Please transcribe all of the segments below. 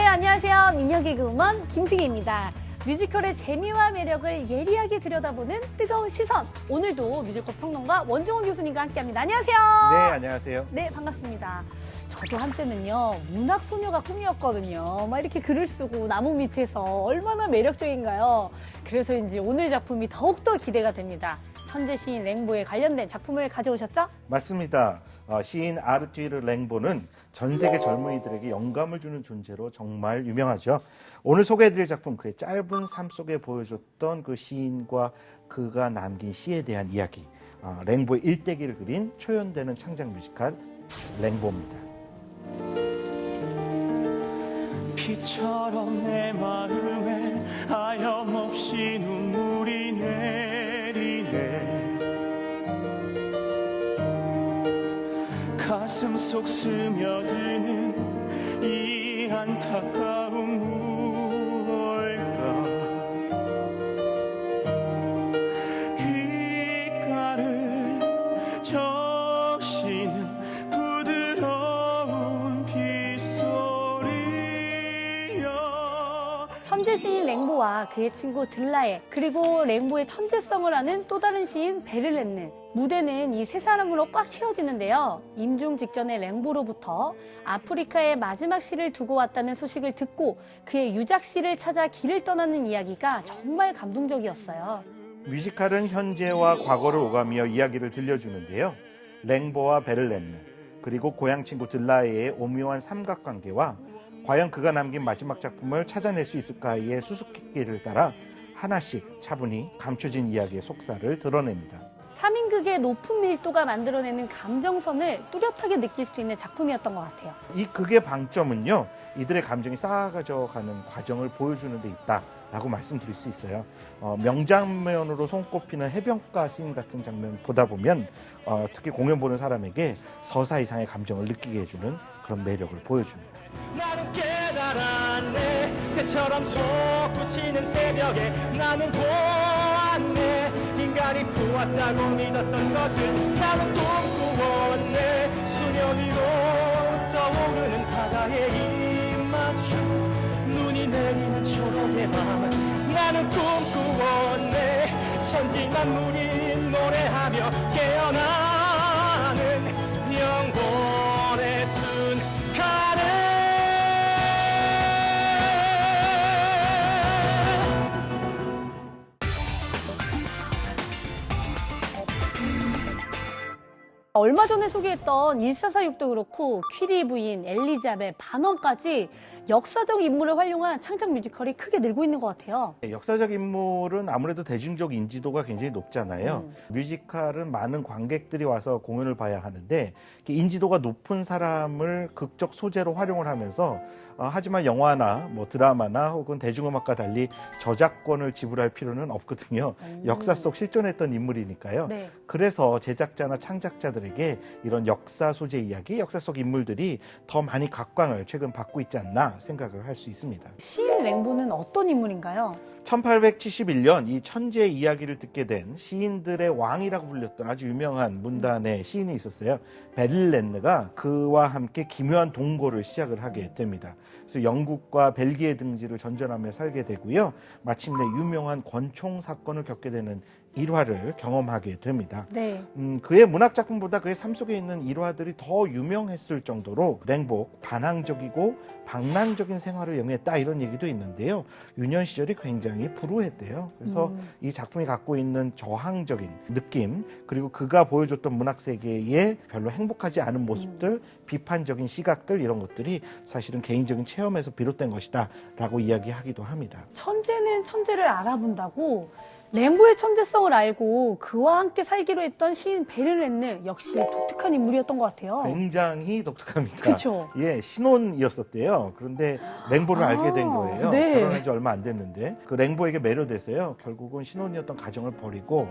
안녕하세요. 미녀개그우먼 김승희입니다. 뮤지컬의 재미와 매력을 예리하게 들여다보는 뜨거운 시선. 오늘도 뮤지컬 평론가 원종원 교수님과 함께합니다. 안녕하세요. 네, 안녕하세요. 네, 반갑습니다. 저도 한때는요, 문학소녀가 꿈이었거든요. 막 이렇게 글을 쓰고 나무 밑에서 얼마나 매력적인가요? 그래서인지 오늘 작품이 더욱더 기대가 됩니다. 천재 시인 랭보에 관련된 작품을 가져오셨죠? 맞습니다. 시인 아르투이르 랭보는 전 세계 젊은이들에게 영감을 주는 존재로 정말 유명하죠. 오늘 소개해드릴 작품, 그의 짧은 삶 속에 보여줬던 그 시인과 그가 남긴 시에 대한 이야기. 랭보의 일대기를 그린 초연되는 창작 뮤지컬 랭보입니다. 피처럼 내 마음에 하염없이 눈물이 내리네. 가슴 속 스며드는 이 안타까움 무엇일까. 귓가를 적시는 부드러운 빗소리여. 천재 시인 랭보와 그의 친구 들라에, 그리고 랭보의 천재성을 아는 또 다른 시인 베를렌느. 무대는 이 세 사람으로 꽉 채워지는데요. 임종 직전에 랭보로부터 아프리카의 마지막 시를 두고 왔다는 소식을 듣고 그의 유작시를 찾아 길을 떠나는 이야기가 정말 감동적이었어요. 뮤지컬은 현재와 과거를 오가며 이야기를 들려주는데요. 랭보와 베를렌느, 그리고 고향 친구 들라에의 오묘한 삼각관계와 과연 그가 남긴 마지막 작품을 찾아낼 수 있을까의 수수께끼를 따라 하나씩 차분히 감춰진 이야기의 속살을 드러냅니다. 3인극의 높은 밀도가 만들어내는 감정선을 뚜렷하게 느낄 수 있는 작품이었던 것 같아요. 이 극의 방점은요, 이들의 감정이 쌓아가져 가는 과정을 보여주는 데 있다라고 말씀드릴 수 있어요. 명장면으로 손꼽히는 해변가 씬 같은 장면 보다 보면 특히 공연 보는 사람에게 서사 이상의 감정을 느끼게 해주는 그런 매력을 보여줍니다. 나는 깨달았네. 새처럼 솟구치는 새벽에 나는 보았네. 인간이 보았다고 믿었던 것을 나는 꿈꾸었네. 수면 위로 떠오르는 바다의 입맞춤, 눈이 내리는 초록의 밤 나는 꿈꾸었네. 천지만물이 노래하며 깨어나는 영혼의 순간을. 얼마 전에 소개했던 1446도 그렇고 퀴리 부인, 엘리자벳, 반엄까지 역사적 인물을 활용한 창작 뮤지컬이 크게 늘고 있는 것 같아요. 역사적 인물은 아무래도 대중적 인지도가 굉장히 높잖아요. 뮤지컬은 많은 관객들이 와서 공연을 봐야 하는데 인지도가 높은 사람을 극적 소재로 활용을 하면서 하지만 영화나 뭐 드라마나 혹은 대중음악과 달리 저작권을 지불할 필요는 없거든요. 역사 속 실존했던 인물이니까요. 네. 그래서 제작자나 창작자들에게 이런 역사 소재 이야기, 역사 속 인물들이 더 많이 각광을 최근 받고 있지 않나 생각을 할 수 있습니다. 시인 랭보는 어떤 인물인가요? 1871년 이 천재의 이야기를 듣게 된 시인들의 왕이라고 불렸던 아주 유명한 문단의 시인이 있었어요. 베를렌느가 그와 함께 기묘한 동거를 시작을 하게 됩니다. 그래서 영국과 벨기에 등지를 전전하며 살게 되고요. 마침내 유명한 권총 사건을 겪게 되는 일화를 경험하게 됩니다. 네. 그의 문학 작품보다 그의 삶 속에 있는 일화들이 더 유명했을 정도로 랭보 반항적이고 방랑적인 생활을 영위했다 이런 얘기도 있는데요. 유년 시절이 굉장히 불우했대요. 그래서 이 작품이 갖고 있는 저항적인 느낌, 그리고 그가 보여줬던 문학 세계에 별로 행복하지 않은 모습들, 비판적인 시각들, 이런 것들이 사실은 개인적인 체험에서 비롯된 것이다 라고 이야기하기도 합니다. 천재는 천재를 알아본다고 랭보의 천재성을 알고 그와 함께 살기로 했던 시인 베를렌느, 역시 독특한 인물이었던 것 같아요. 굉장히 독특합니다. 그쵸? 예, 신혼이었었대요. 그런데 랭보를 알게 된 거예요. 네. 결혼한 지 얼마 안 됐는데 그 랭보에게 매료돼서요. 결국은 신혼이었던 가정을 버리고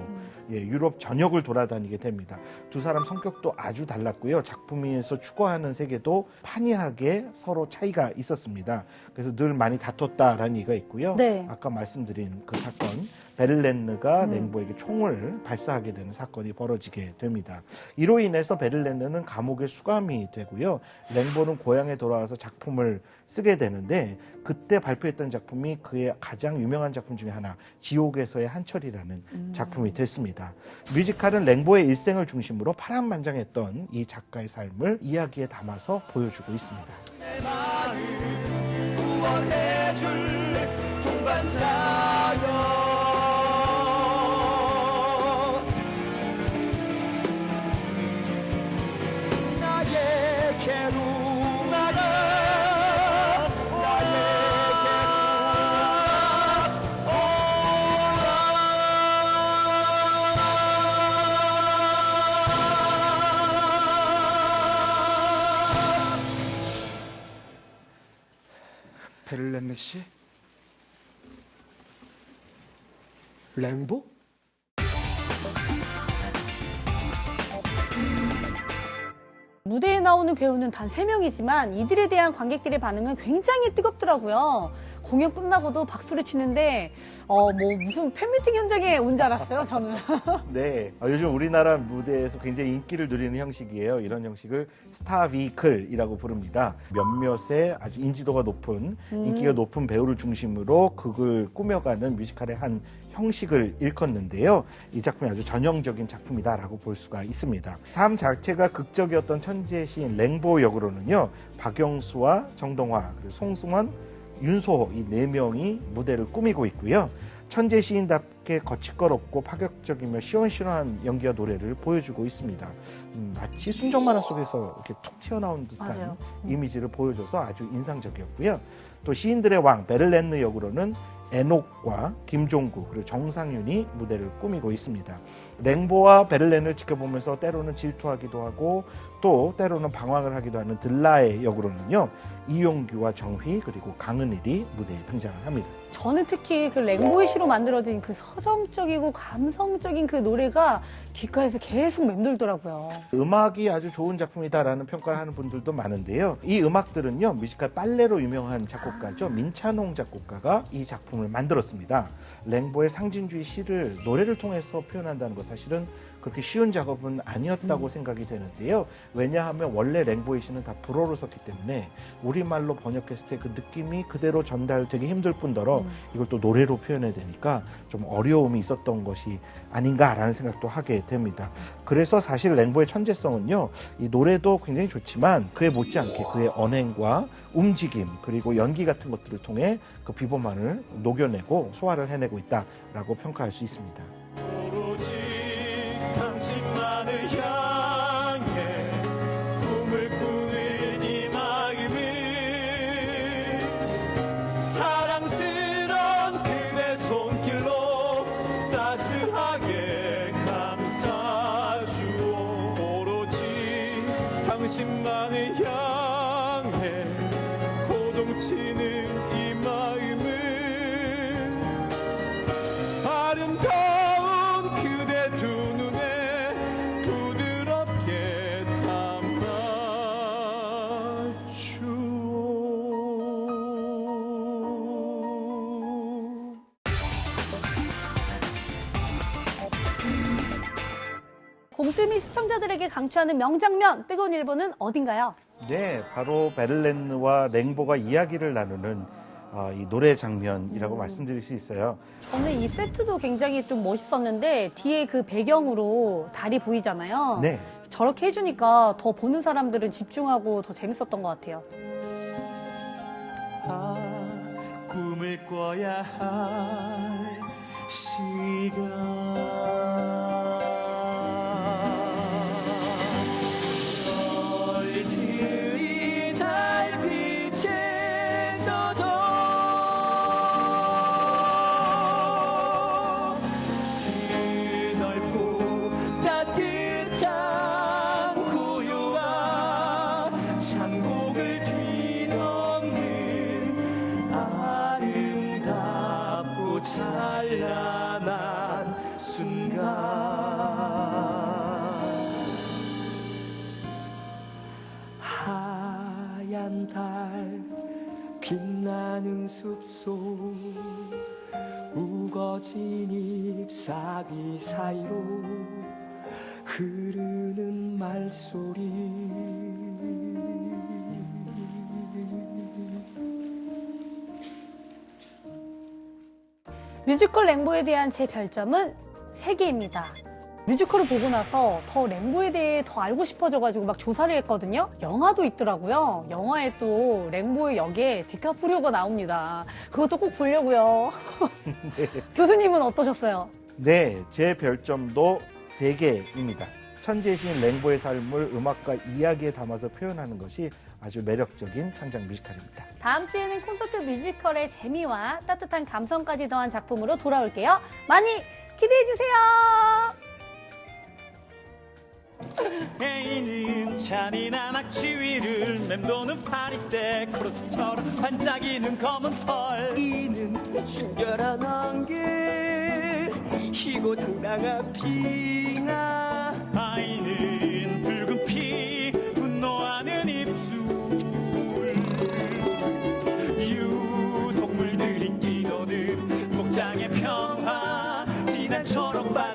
예, 유럽 전역을 돌아다니게 됩니다. 두 사람 성격도 아주 달랐고요. 작품에서 추구하는 세계도 판이하게 서로 차이가 있었습니다. 그래서 늘 많이 다퉜다라는 얘기가 있고요. 네. 아까 말씀드린 그 사건, 베를렌 베를렌느가 랭보에게 총을 발사하게 되는 사건이 벌어지게 됩니다. 이로 인해서 베를렌느는 감옥에 수감이 되고요. 랭보는 고향에 돌아와서 작품을 쓰게 되는데 그때 발표했던 작품이 그의 가장 유명한 작품 중에 하나, 지옥에서의 한철이라는 작품이 됐습니다. 뮤지컬은 랭보의 일생을 중심으로 파란만장했던 이 작가의 삶을 이야기에 담아서 보여주고 있습니다. 내 마음 구원해줄 동반자여 나에게로 베를렌느 씨? 랭보? 무대에 나오는 배우는 단 3명이지만 이들에 대한 관객들의 반응은 굉장히 뜨겁더라고요. 공연 끝나고도 박수를 치는데 무슨 팬미팅 현장에 온 줄 알았어요, 저는. 네, 요즘 우리나라 무대에서 굉장히 인기를 누리는 형식이에요. 이런 형식을 스타 비클이라고 부릅니다. 몇몇의 아주 인지도가 높은, 인기가 높은 배우를 중심으로 극을 꾸며가는 뮤지컬의 한 형식을 일컫는데요. 이 작품이 아주 전형적인 작품이다라고 볼 수가 있습니다. 삶 자체가 극적이었던 천재 시인 랭보 역으로는요, 박영수와 정동화, 그리고 송승헌, 윤소호 이 4명이 무대를 꾸미고 있고요. 천재 시인답게 거칠거럽고 파격적이며 시원시원한 연기와 노래를 보여주고 있습니다. 마치 순정 만화 속에서 이렇게 툭 튀어나온 듯한 맞아요. 이미지를 보여줘서 아주 인상적이었고요. 또 시인들의 왕 베를렌느 역으로는 에녹과 김종구 그리고 정상윤이 무대를 꾸미고 있습니다. 랭보와 베를렌을 지켜보면서 때로는 질투하기도 하고 또 때로는 방황을 하기도 하는 들라의 역으로는요, 이용규와 정휘 그리고 강은일이 무대에 등장을 합니다. 저는 특히 그 랭보의 시로 만들어진 그 서정적이고 감성적인 그 노래가 귓가에서 계속 맴돌더라고요. 음악이 아주 좋은 작품이다라는 평가를 하는 분들도 많은데요. 이 음악들은요, 뮤지컬 빨래로 유명한 작곡가죠. 민찬홍 작곡가가 이 작품을 만들었습니다. 랭보의 상징주의 시를 노래를 통해서 표현한다는 것 사실은 그렇게 쉬운 작업은 아니었다고 생각이 되는데요. 왜냐하면 원래 랭보의 시는 다 불어로 썼기 때문에 우리말로 번역했을 때 그 느낌이 그대로 전달되기 힘들 뿐더러 이걸 또 노래로 표현해야 되니까 좀 어려움이 있었던 것이 아닌가라는 생각도 하게 됩니다. 그래서 사실 랭보의 천재성은요, 이 노래도 굉장히 좋지만 그에 못지않게 그의 언행과 움직임 그리고 연기 같은 것들을 통해 그 비범함을 녹여내고 소화를 해내고 있다라고 평가할 수 있습니다. 오로지 당신만을 향해 꿈을 꾸는 이 마음을 사랑스런 그대 손길로 따스하게 감싸주오. 오로지 당신만을 향해 고동치는 이 마음을 아름다운 그대 두 눈에 부드럽게 담아주오. 공뜸이 시청자들에게 강추하는 명장면, 뜨거운 1번은 어딘가요? 네, 바로 베를렌느와 랭보가 이야기를 나누는 이 노래 장면이라고 말씀드릴 수 있어요. 저는 이 세트도 굉장히 좀 멋있었는데 뒤에 그 배경으로 달이 보이잖아요. 네. 저렇게 해주니까 더 보는 사람들은 집중하고 더 재밌었던 것 같아요. 꿈을 꿔야 할 시간 얼들이 달빛에 젖어 드넓고 따뜻한 고요한 창곡을 뒤덮는 아름답고 찬란한 순간 푸른 숲속 우거진 잎사귀 사이로 흐르는 말소리. 뮤지컬 랭보에 대한 제 별점은 3개입니다. 뮤지컬을 보고 나서 더 랭보에 대해 더 알고 싶어져가지고 막 조사를 했거든요. 영화도 있더라고요. 영화에 또 랭보의 역에 디카프리오가 나옵니다. 그것도 꼭 보려고요. 교수님은 어떠셨어요? 네, 제 별점도 3개입니다. 천재 시인 랭보의 삶을 음악과 이야기에 담아서 표현하는 것이 아주 매력적인 창작 뮤지컬입니다. 다음 주에는 콘서트 뮤지컬의 재미와 따뜻한 감성까지 더한 작품으로 돌아올게요. 많이 기대해주세요. A는 잔인한 악취 위를 맴도는 파리떼 크로스처럼 반짝이는 검은 펄. 이는 순결한 안개 희고 당당한 빙하. 아이는 붉은 피 분노하는 입술. 유동물들이 뛰노는 목장의 평화 진한 초록밭